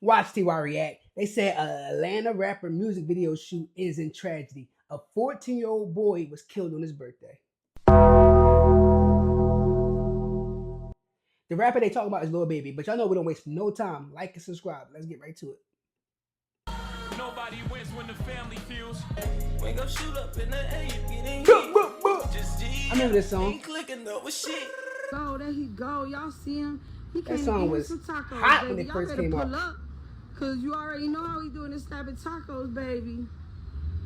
Watch TY react. They said Atlanta rapper music video shoot is in tragedy. A 14-year-old boy was killed on his birthday. The rapper they talk about is Lil Baby, but y'all know we don't waste no time. Like and subscribe. Let's get right to it. Nobody wins when the family feels. When go shoot up in the air, you get in. I remember this song. Clicking up with shit. Oh, there he go. Y'all see him? He That can't song even was some tacos, hot baby. when it Y'all first better came pull out. up, cause you already know how he doing this type of tacos, baby.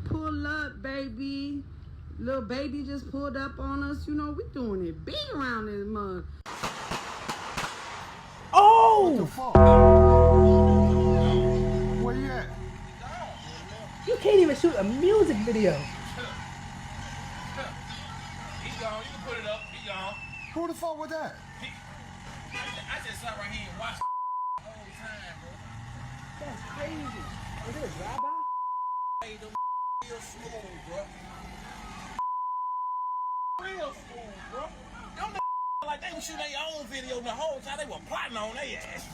Pull up, baby. Little baby just pulled up on us. You know we doing it big around this mug. Oh! Where you at? You can't even shoot a music video. He's gone. You can put it up. He gone. Who the fuck was that? I just sat right here and watched the whole time, bro. That's crazy. Is it a drive-by? Hey, them real smooth, bro. Real smooth, bro. Them like they was shooting their own video the whole time they were plotting on their ass.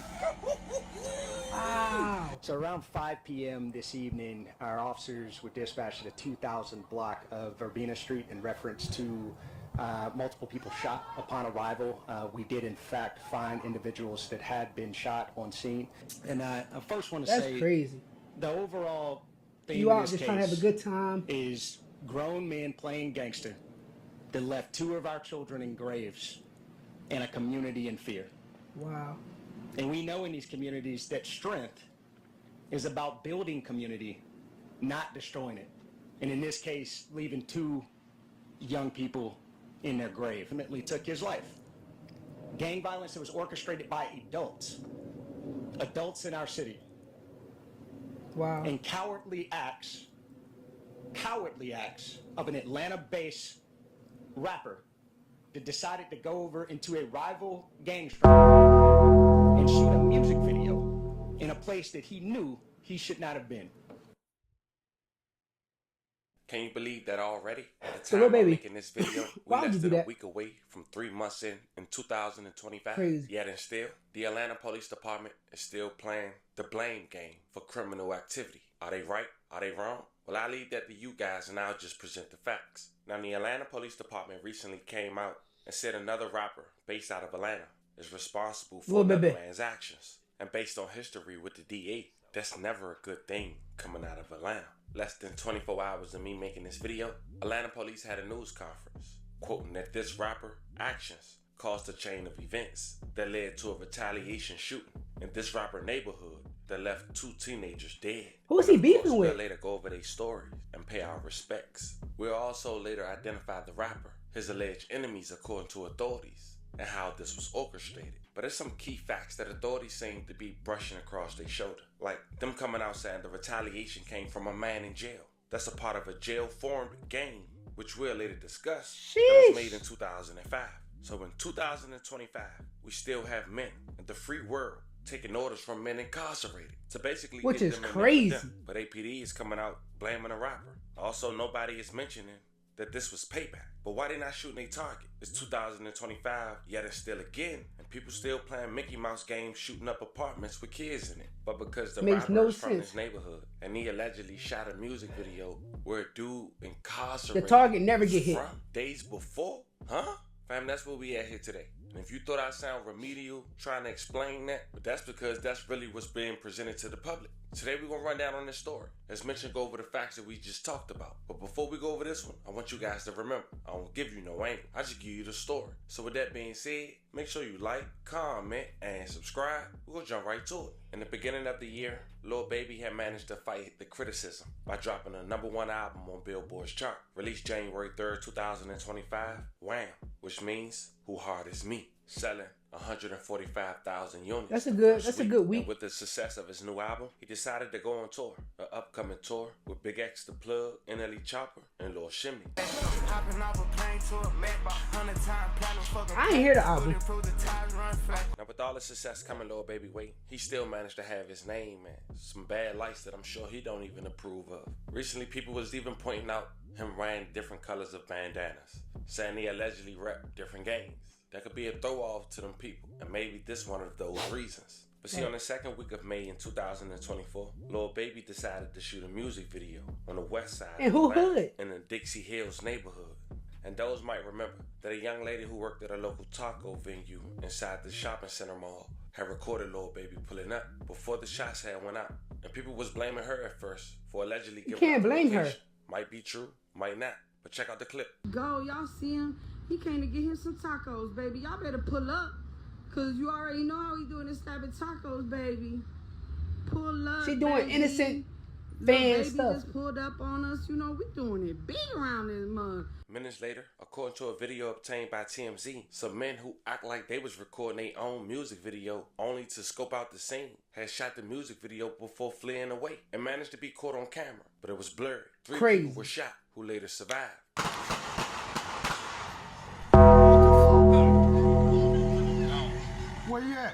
Wow. So around 5 p.m. this evening, our officers were dispatched at a 2000 block of Verbena Street in reference to multiple people shot upon arrival. We did in fact find individuals that had been shot on scene. And I first want to That's say crazy. the overall theme You of out this just trying to have a case good time. is grown men playing gangster that left 2 of our children in graves and a community in fear. Wow. And we know in these communities that strength is about building community, not destroying it. And in this case, leaving 2 young people in their grave. Ultimately took his life. Gang violence that was orchestrated by adults in our city. Wow. And cowardly acts of an Atlanta-based rapper that decided to go over into a rival gang strike and shoot a music video in a place that he knew he should not have been. Can you believe that already? At the So, Lil time I'm Baby, making this video, we why would less you than do a that? week away from 3 months in 2025. Crazy. Yet and still, the Atlanta Police Department is still playing the blame game for criminal activity. Are they right? Are they wrong? Well, I leave that to you guys and I'll just present the facts. Now, the Atlanta Police Department recently came out and said another rapper based out of Atlanta is responsible for Lil another Baby. man's actions. And based on history with the DA, that's never a good thing coming out of Atlanta. Less than 24 hours of me making this video, Atlanta police had a news conference quoting that this rapper actions caused a chain of events that led to a retaliation shooting in this rapper neighborhood that left 2 teenagers dead. Who's he And of course, beefing with? We'll later go over their stories and pay our respects. We'll also later identify the rapper, his alleged enemies according to authorities, and how this was orchestrated. But there's some key facts that authorities seem to be brushing across their shoulder. Like them coming out saying the retaliation came from a man in jail. That's a part of a jail-formed gang, which we'll later discuss, that was made in 2005. So in 2025, we still have men in the free world taking orders from men incarcerated to basically Which get is them in crazy. there with them. But APD is coming out blaming a rapper. Also, nobody is mentioning that this was payback. But why they not shooting a target? It's 2025, yet it's still again, and people still playing Mickey Mouse games shooting up apartments with kids in it. But because the Makes rapper no is from sense. this neighborhood, and he allegedly shot a music video where a dude incarcerated The target never get hit. from days before? Huh? Fam, that's where we at here today. And if you thought I sound remedial trying to explain that, but that's because that's really what's being presented to the public. Today we're gonna run down on this story. As mentioned, go over the facts that we just talked about. But before we go over this one, I want you guys to remember, I don't give you no angle. I just give you the story. So with that being said, make sure you like, comment, and subscribe. We're gonna jump right to it. In the beginning of the year, Lil Baby had managed to fight the criticism by dropping a #1 album on Billboard's chart. Released January 3rd, 2025, Wham, which means Who Hard Is Me, selling 145,000 units. That's a the good- first that's a good week. And with the success of his new album, he decided to go on tour, an upcoming tour with Big X the Plug, NLE Chopper, and Lil Shimmy. I ain't hear the album. Now with all the success coming Lil Baby way, he still managed to have his name and some bad lights that I'm sure he don't even approve of. Recently people was even pointing out him wearing different colors of bandanas, saying he allegedly rep different gangs. That could be a throw off to them people, and maybe this one of those reasons. But see, on the second week of May in 2024, Lil Baby decided to shoot a music video on the west side And of who Atlanta hood? in the Dixie Hills neighborhood. And those might remember that a young lady who worked at a local taco venue inside the shopping center mall had recorded Lil Baby pulling up before the shots had went out. And people was blaming her at first for allegedly giving can't out the blame her. location. Might be true, might not. But check out the clip. Go, y'all see him? He came to get him some tacos, baby. Y'all better pull up, cause you already know how he doing this type of tacos, baby. Pull up. She doing baby. innocent Lil fan baby stuff. just pulled up on us. You know we doing it big around this mug. Minutes later, according to a video obtained by TMZ, some men who act like they was recording their own music video only to scope out the scene had shot the music video before fleeing away and managed to be caught on camera, but it was blurry. 3 Crazy. people were shot who later survived. Where you at?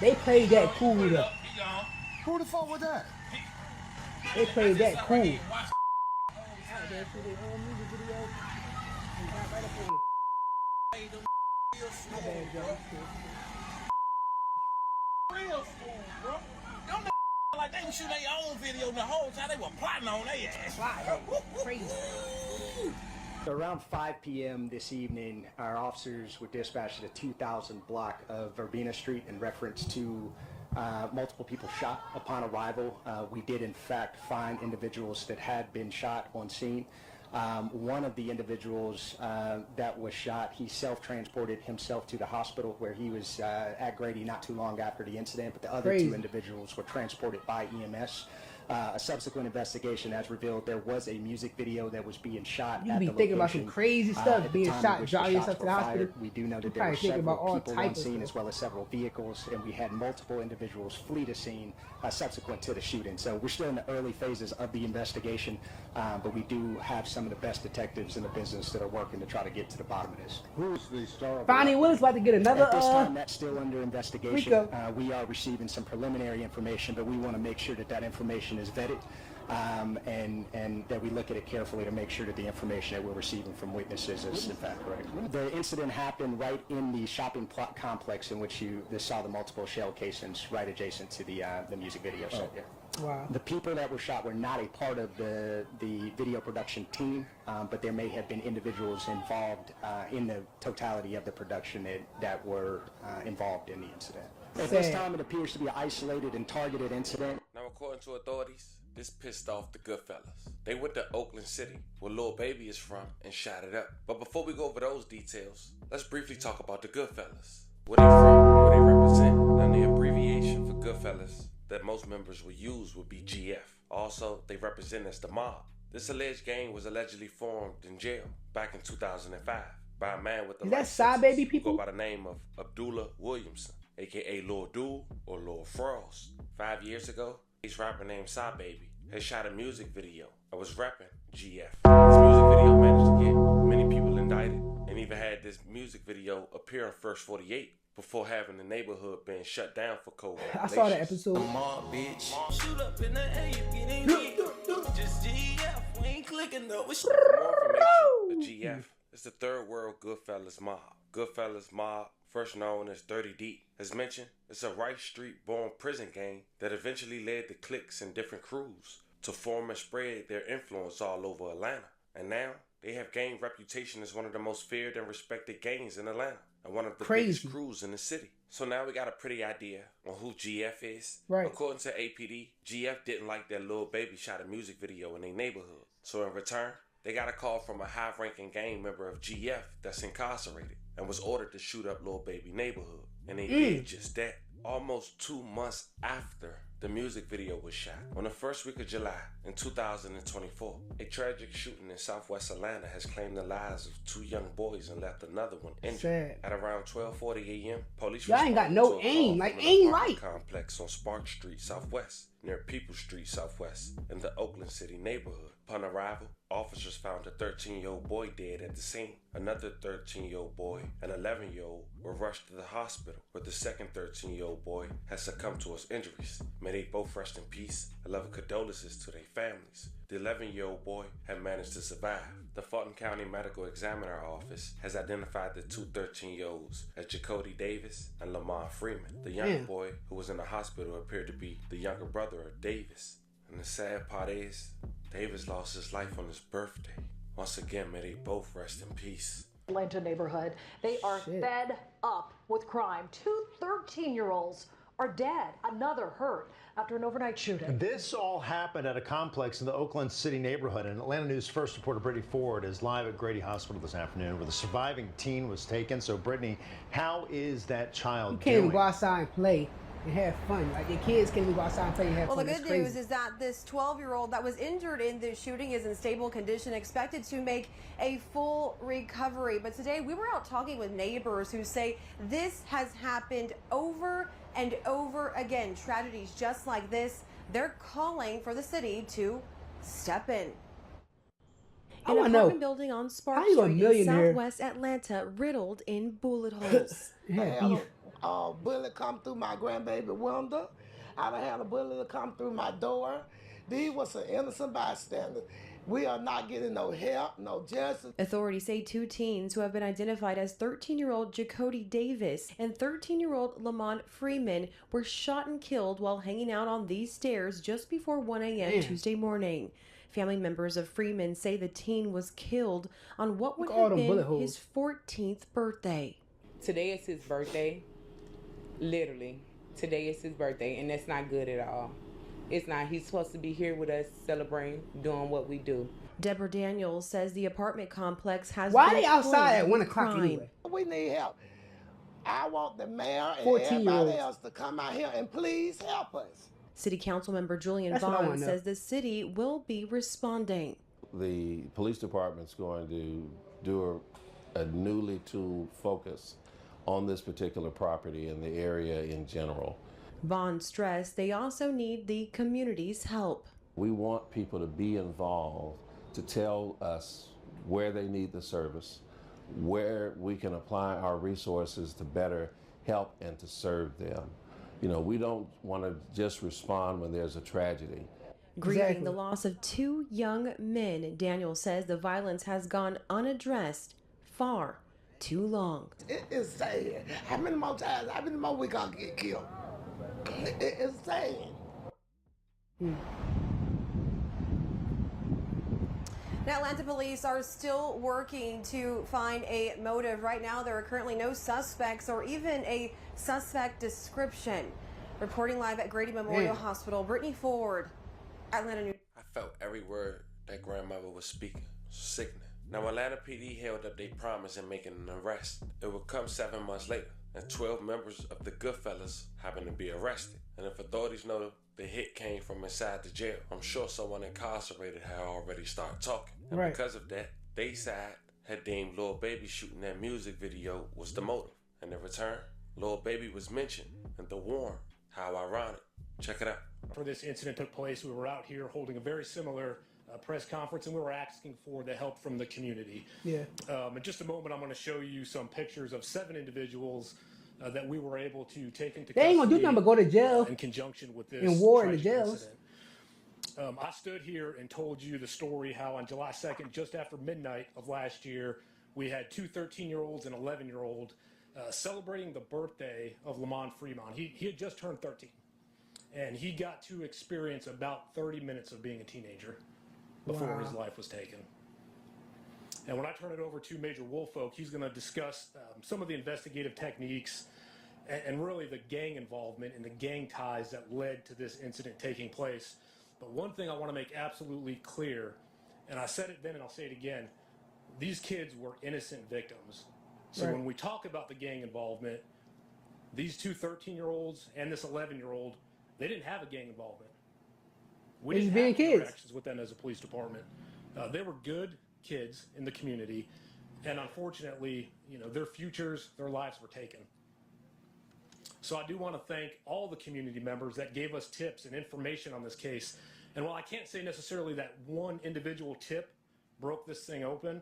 They played that cool though. He gone. Who the fuck was that? They played that cool. Watch. Real fool, bro. Them like they was shooting their own video the whole time they were plotting on their ass. Crazy. So around 5 p.m. this evening, our officers were dispatched at a 2000 block of Verbena Street in reference to multiple people shot upon arrival. We did in fact find individuals that had been shot on scene. One of the individuals that was shot, he self-transported himself to the hospital where he was at Grady not too long after the incident, but the other Crazy. 2 individuals were transported by EMS. A subsequent investigation has revealed there was a music video that was being shot You at be the thinking about some location. crazy At stuff, the being time shot, in which driving the yourself shots to the were hospital. fired, we do know that You there were probably thinking about several all people type on of scene stuff. as well as several vehicles, and we had multiple individuals flee the scene subsequent to the shooting. So we're still in the early phases of the investigation, but we do have some of the best detectives in the business that are working to try to get to the bottom of this. Who's the star of Bonnie Willis about to get another At this time, that's still under investigation. Rico. We are receiving some preliminary information, but we want to make sure that that information is vetted, and that we look at it carefully to make sure that the information that we're receiving from witnesses is in fact correct. The incident happened right in the shopping complex in which you saw the multiple shell casings right adjacent to the music video set there. Wow. The people that were shot were not a part of the video production team, but there may have been individuals involved in the totality of the production that were involved in the incident. At this Sad. time, it appears to be an isolated and targeted incident. Now, according to authorities, this pissed off the Goodfellas. They went to Oakland City, where Lil Baby is from, and shot it up. But before we go over those details, let's briefly talk about the Goodfellas. Where they from, what they represent, and the abbreviation for Goodfellas that most members would use would be GF. Also, they represent as the mob. This alleged gang was allegedly formed in jail back in 2005 by a man with the Is that life Side sentence Baby who people? go by the name of Abdullah Williamson, aka Lil Duel or Lil Frost. 5 years ago, this rapper named Side Baby had shot a music video and was rapping GF. This music video managed to get many people indicted and even had this music video appear on First 48 before having the neighborhood being shut down for COVID. I saw that episode. Mob, bitch. Shoot up in the air, you getting hit. Just GF, we ain't clicking though. It's For more information, the GF is the Third World Goodfellas Mob. Goodfellas Mob, first known as Dirty Deep. As mentioned, it's a Rice Street born prison gang that eventually led to cliques and different crews to form and spread their influence all over Atlanta. And now they have gained reputation as one of the most feared and respected gangs in Atlanta and one of the Crazy. biggest crews in the city. So now we got a pretty idea on who GF is. Right. According to APD, GF didn't like that Lil Baby shot a music video in their neighborhood. So in return, they got a call from a high-ranking gang member of GF that's incarcerated and was ordered to shoot up Lil Baby neighborhood. And they did just that. Almost 2 months after the music video was shot. On the first week of July in 2024, a tragic shooting in Southwest Atlanta has claimed the lives of 2 young boys and left another one injured. Sad. At around 12:40 a.m., police Y'all ain't got responded no to a call aim, from like, an aim apartment right. complex on Spark Street Southwest, near People Street Southwest, in the Oakland City neighborhood. Upon arrival, officers found a 13-year-old boy dead at the scene. Another 13-year-old boy and 11-year-old were rushed to the hospital, where the second 13-year-old boy has succumbed to his injuries. May they both rest in peace. 11 condolences to their families. The 11-year-old boy had managed to survive. The Fulton County Medical Examiner Office has identified the two 13-year-olds as Jacody Davis and Lamont Freeman. The younger boy who was in the hospital appeared to be the younger brother of Davis. And the sad part is, Davis lost his life on his birthday. Once again, may they both rest in peace. Atlanta neighborhood. They are fed up with crime. Two 13-year-olds are dead, another hurt after an overnight shooting. This all happened at a complex in the Oakland City neighborhood, and Atlanta News First reporter Brittany Ford is live at Grady Hospital this afternoon, where the surviving teen was taken. So, Brittany, how is that child You can't doing? even go outside and play and have fun. Like, your kids can't even go outside and play and have Well, fun. the It's good crazy. news is that this 12-year-old that was injured in this shooting is in stable condition, expected to make a full recovery. But today we were out talking with neighbors who say this has happened over and over again. Tragedies just like this. They're calling for the city to step in. I An wanna know, apartment building on Spark how you a Street in millionaire? Southwest Atlanta riddled in bullet holes. Yeah, beef. Bullet come through my grandbaby window. I done had a bullet come through my door. These was an innocent bystander. We are not getting no help, no justice. Authorities say two teens who have been identified as 13-year-old Jacody Davis and 13-year-old Lamont Freeman were shot and killed while hanging out on these stairs just before 1 a.m. Tuesday morning. Family members of Freeman say the teen was killed on what would Look at all have them bullet been holes. his 14th birthday. Today is his birthday. Literally. Today is his birthday, and that's not good at all. It's not. He's supposed to be here with us, celebrating, doing what we do. Deborah Daniels says the apartment complex has Why been they outside at plagued 1 with o'clock crime. anyway? We need help. I want the mayor and 14-year-olds. everybody else to come out here and please help us. City Council member Julian That's what I Vaughn wanna know. says the city will be responding. The police department's going to do a newly tuned focus on this particular property and the area in general. Vaughn stressed they also need the community's help. We want people to be involved, to tell us where they need the service, where we can apply our resources to better help and to serve them. You know, we don't want to just respond when there's a tragedy. Grieving Exactly. the loss of two young men, Daniel says the violence has gone unaddressed far too long. It is sad. How many more times, how many more we gonna get killed? It is sad. Now, Atlanta police are still working to find a motive. Right now, there are currently no suspects or even a suspect description. Reporting live at Grady Memorial Hospital, Brittany Ford, Atlanta News. I felt every word that grandmother was speaking. Sickening. Now, Atlanta PD held up their promise in making an arrest. It would come 7 months later, and 12 members of the Goodfellas happened to be arrested. And if authorities know the hit came from inside the jail, I'm sure someone incarcerated had already started talking. And Right. because of that, they side had deemed Lil Baby shooting that music video was the motive. And in return, Lil Baby was mentioned and the warrant. How ironic. Check it out. For this incident took place, we were out here holding a very similar press conference, and we were asking for the help from the community. Yeah. In just a moment, I'm going to show you some pictures of 7 individuals that we were able to take into They ain't gonna do custody, nothing but go to jail in conjunction with this and war in the tragic jails. incident. I stood here and told you the story how on July 2nd, just after midnight of last year, we had two 13-year-olds and 11-year-old celebrating the birthday of Lamont Freeman. He had just turned 13, and he got to experience about 30 minutes of being a teenager before his life was taken. And when I turn it over to Major Woolfolk, he's going to discuss some of the investigative techniques and really the gang involvement and the gang ties that led to this incident taking place. But one thing I want to make absolutely clear, and I said it then and I'll say it again, these kids were innocent victims. So when we talk about the gang involvement, these two 13-year-olds and this 11-year-old, they didn't have a gang involvement. We They didn't just being have kids. interactions with them as a police department. They were good kids in the community, and unfortunately, you know, their futures, their lives were taken. So I do want to thank all the community members that gave us tips and information on this case. And while I can't say necessarily that one individual tip broke this thing open,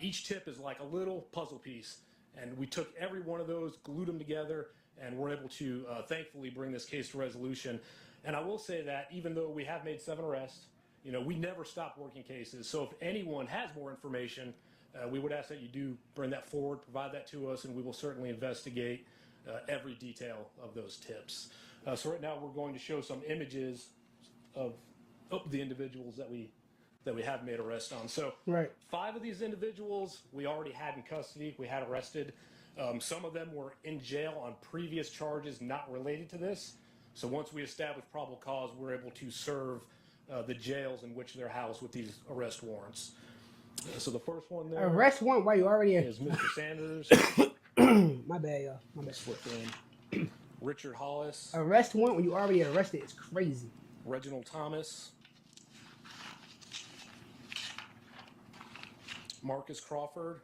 each tip is like a little puzzle piece. And we took every one of those, glued them together, and we're able to thankfully bring this case to resolution. And I will say that even though we have made 7 arrests, you know, we never stop working cases. So if anyone has more information, we would ask that you do bring that forward, provide that to us, and we will certainly investigate every detail of those tips. So right now we're going to show some images of the individuals that we have made arrests on. So 5 of these individuals we already had in custody, we had arrested. Some of them were in jail on previous charges not related to this. So once we establish probable cause, we're able to serve the jails in which they're housed with these arrest warrants. So the first one there. Arrest warrant while you already in. Is Mr. Sanders. My bad, y'all. My bad. Slip in. Richard Hollis. Arrest warrant when you already arrested is crazy. Reginald Thomas. Marcus Crawford.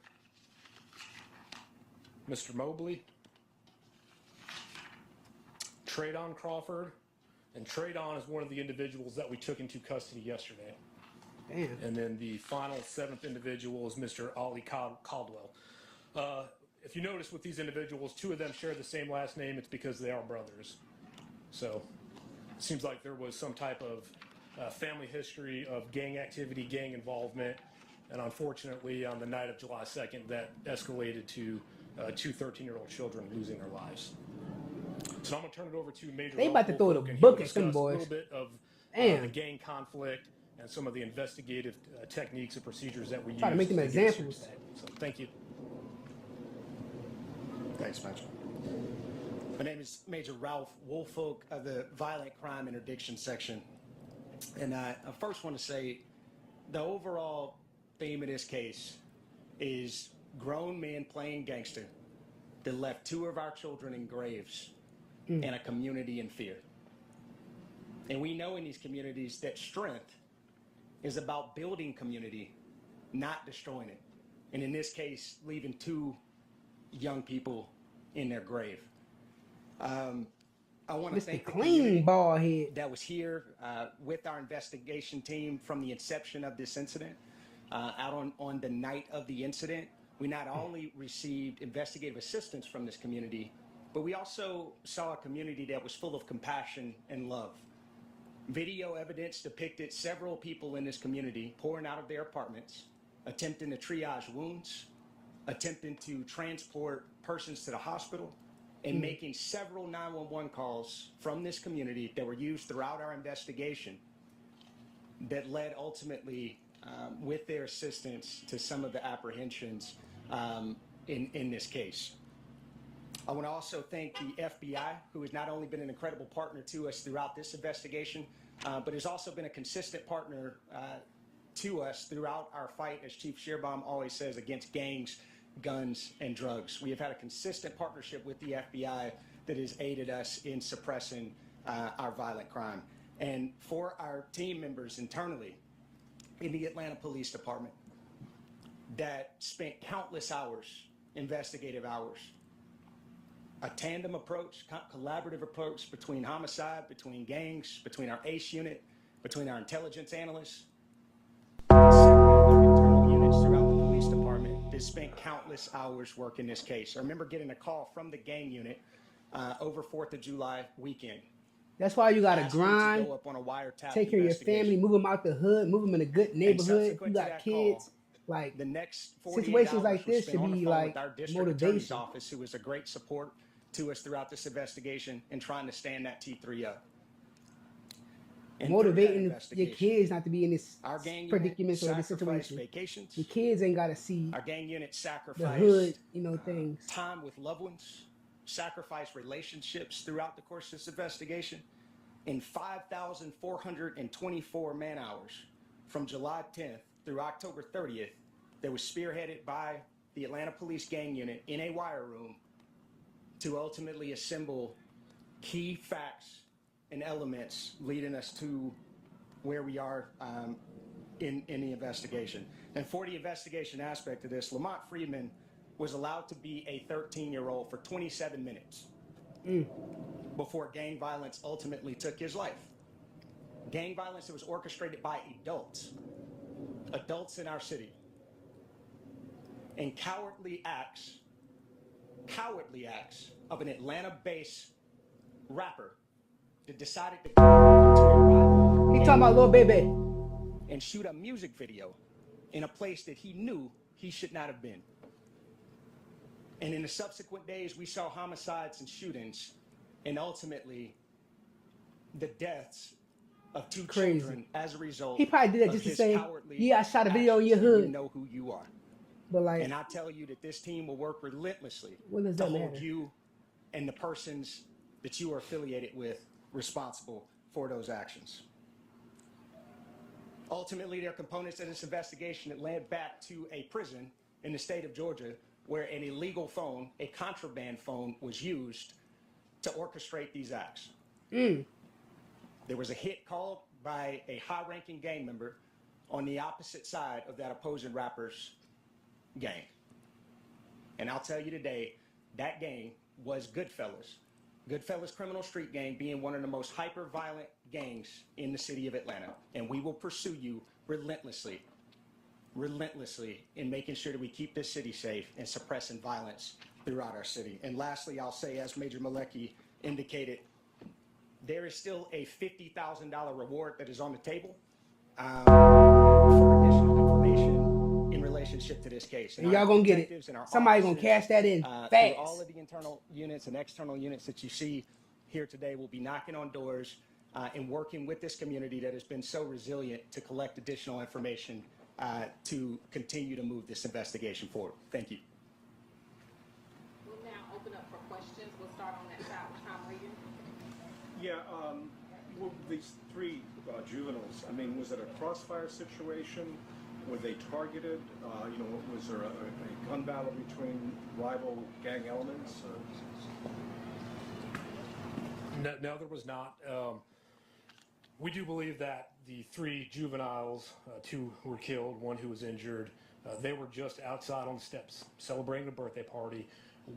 Mr. Mobley. Tradon Crawford. And Tradon is one of the individuals that we took into custody yesterday. Damn. And then the final 7th individual is Mr. Ollie Caldwell. If you notice with these individuals, 2 of them share the same last name. It's because they are brothers. So it seems like there was some type of family history of gang activity, gang involvement. And unfortunately, on the night of July 2nd, that escalated to 2 13-year-old children losing their lives. So I'm going to turn it over to Major. They about to throw the Woolfolk, and book he'll at them discuss boys. A little bit of the gang conflict and some of the investigative techniques and procedures that we use. Try to make them examples. So thank you. Thanks, Major. My name is Major Ralph Woolfolk of the Violent Crime Interdiction Section. And I first want to say the overall theme of this case is grown men playing gangster that left 2 of our children in graves and a community in fear. And we know in these communities that strength is about building community, not destroying it. And in this case, leaving 2 young people in their grave. I want to thank the community ball head that was here with our investigation team from the inception of this incident. Out on the night of the incident, we not only received investigative assistance from this community, but we also saw a community that was full of compassion and love. Video evidence depicted several people in this community pouring out of their apartments, attempting to triage wounds, attempting to transport persons to the hospital, and making several 911 calls from this community that were used throughout our investigation that led ultimately, with their assistance, to some of the apprehensions in this case. I want to also thank the FBI, who has not only been an incredible partner to us throughout this investigation, but has also been a consistent partner to us throughout our fight, as Chief Shearbaum always says, against gangs, guns, and drugs. We have had a consistent partnership with the FBI that has aided us in suppressing our violent crime. And for our team members internally in the Atlanta Police Department that spent countless hours, investigative hours, a tandem approach, collaborative approach between homicide, between gangs, between our ACE unit, between our intelligence analysts, internal units throughout the police department that spent countless hours working this case. I remember getting a call from the gang unit over 4th of July weekend. That's why you gotta grind, go up on a wiretap take care of your family, move them out the hood, move them in a good neighborhood. You got kids. Like the next situations like this should be like our district attorney's motivation. office, who was a great support to us throughout this investigation and trying to stand that T3 up. And Motivating your kids not to be in this our gang predicament or this situation. Your kids ain't gotta see our gang unit the sacrificed hood, things. time with loved ones, sacrificed relationships throughout the course of this investigation. In 5,424 man hours from July 10th through October 30th, that was spearheaded by the Atlanta Police Gang Unit in a wire room to ultimately assemble key facts and elements leading us to where we are in the investigation. And for the investigation aspect of this, Lamont Freeman was allowed to be a 13-year-old for 27 minutes before gang violence ultimately took his life. Gang violence that was orchestrated by adults in our city. And cowardly acts of an Atlanta-based rapper that decided to go to a rival He talking about Lil Baby. and shoot a music video in a place that he knew he should not have been. And in the subsequent days, we saw homicides and shootings, and ultimately the deaths of two children as a result. He probably did that of just to his say, cowardly yeah, I shot a video in your actions, and hood. You know who you are. But like, And I tell you that this team will work relentlessly what does to that hold matter? you and the persons that you are affiliated with responsible for those actions. Ultimately, there are components of this investigation that led back to a prison in the state of Georgia where an illegal phone, a contraband phone, was used to orchestrate these acts. There was a hit called by a high-ranking gang member on the opposite side of that opposing rapper's gang. And I'll tell you today, that gang was Goodfellas. Goodfellas Criminal Street Gang being one of the most hyper-violent gangs in the city of Atlanta. And we will pursue you relentlessly in making sure that we keep this city safe and suppressing violence throughout our city. And lastly, I'll say, as Major Malecki indicated, there is still a $50,000 reward that is on the table for additional information in relationship to this case. And y'all gonna get it. Somebody gonna cash that in fast. All of the internal units and external units that you see here today will be knocking on doors and working with this community that has been so resilient to collect additional information to continue to move this investigation forward. Thank you. We'll now open up for questions. We'll start on that side with Tom Regan. Yeah, well, these three juveniles, I mean, was it a crossfire situation? Were they targeted? Was there a gun battle between rival gang elements? No, there was not. We do believe that the three juveniles, two who were killed, one who was injured, they were just outside on the steps celebrating a birthday party.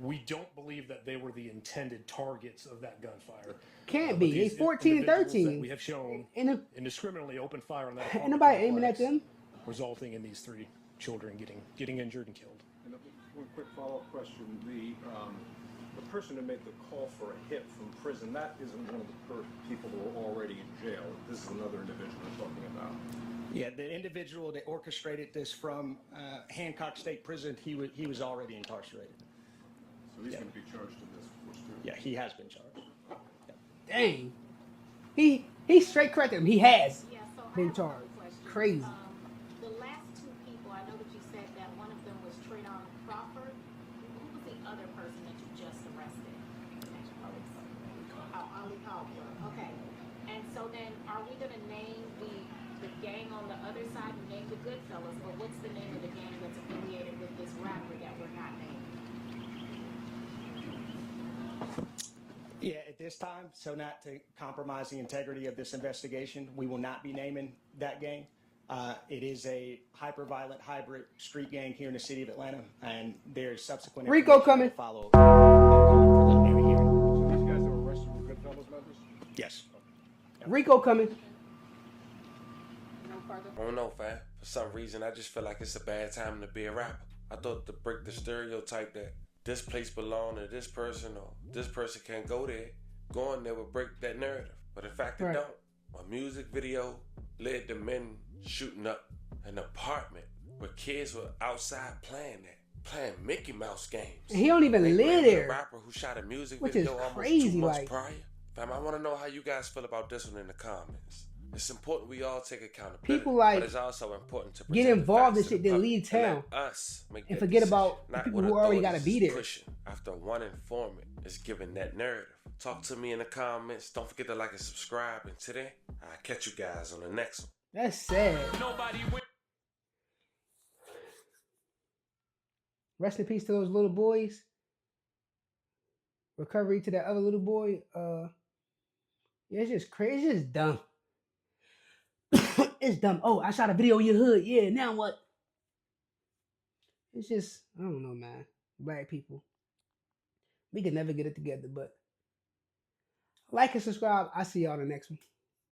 We don't believe that they were the intended targets of that gunfire. Can't be. They 14 and 13. We have shown indiscriminately open fire on that. Ain't nobody aiming at them. Resulting in these three children getting injured and killed. And one quick follow-up question: the person who made the call for a hit from prison, that isn't one of the people who are already in jail. This is another individual we're talking about. Yeah, the individual that orchestrated this from Hancock State Prison, he was already incarcerated. So he's going to be charged in this, of course, too. Yeah, he has been charged. Dang. He straight corrected him. He has been charged. Crazy. The last two people, I know that you said that one of them was Trayvon Crawford. Who was the other person that you just arrested? Ali Caldwell. Okay. And so then, are we going to name the gang on the other side, name the Goodfellas, or what's the name of the gang that's affiliated with this rapper that we're not naming? Yeah, at this time, so not to compromise the integrity of this investigation, we will not be naming that gang. It is a hyper-violent hybrid street gang here in the city of Atlanta, and there's subsequent Rico coming. Follow. So these guys that were arrested were Goodfellas members? Yes. Rico coming. I don't know, fam. For some reason, I just feel like it's a bad time to be a rapper. I thought to break the stereotype that this place belongs to this person or this person can't go there, going there would break that narrative. But in fact, it don't. A music video led to men shooting up an apartment where kids were outside playing Mickey Mouse games. And he don't even live A there. rapper who shot a music Which video is almost crazy, 2 months like- prior. Fam, I want to know how you guys feel about this one in the comments. It's important we all take accountability. People, like, but it's also important to get protect the involved in facts shit, of the then public leave and town. let us make And that forget decision, about the not people what who already gotta authorities be is there. pushing after one informant is giving that narrative. Talk to me in the comments. Don't forget to like and subscribe. And today, I'll catch you guys on the next one. That's sad. Rest in peace to those little boys. Recovery to that other little boy. Yeah, it's just crazy. It's just dumb. It's dumb. Oh, I shot a video in your hood. Yeah, now what? It's just, I don't know, man. Black people. We can never get it together, but like and subscribe. I'll see y'all in the next one.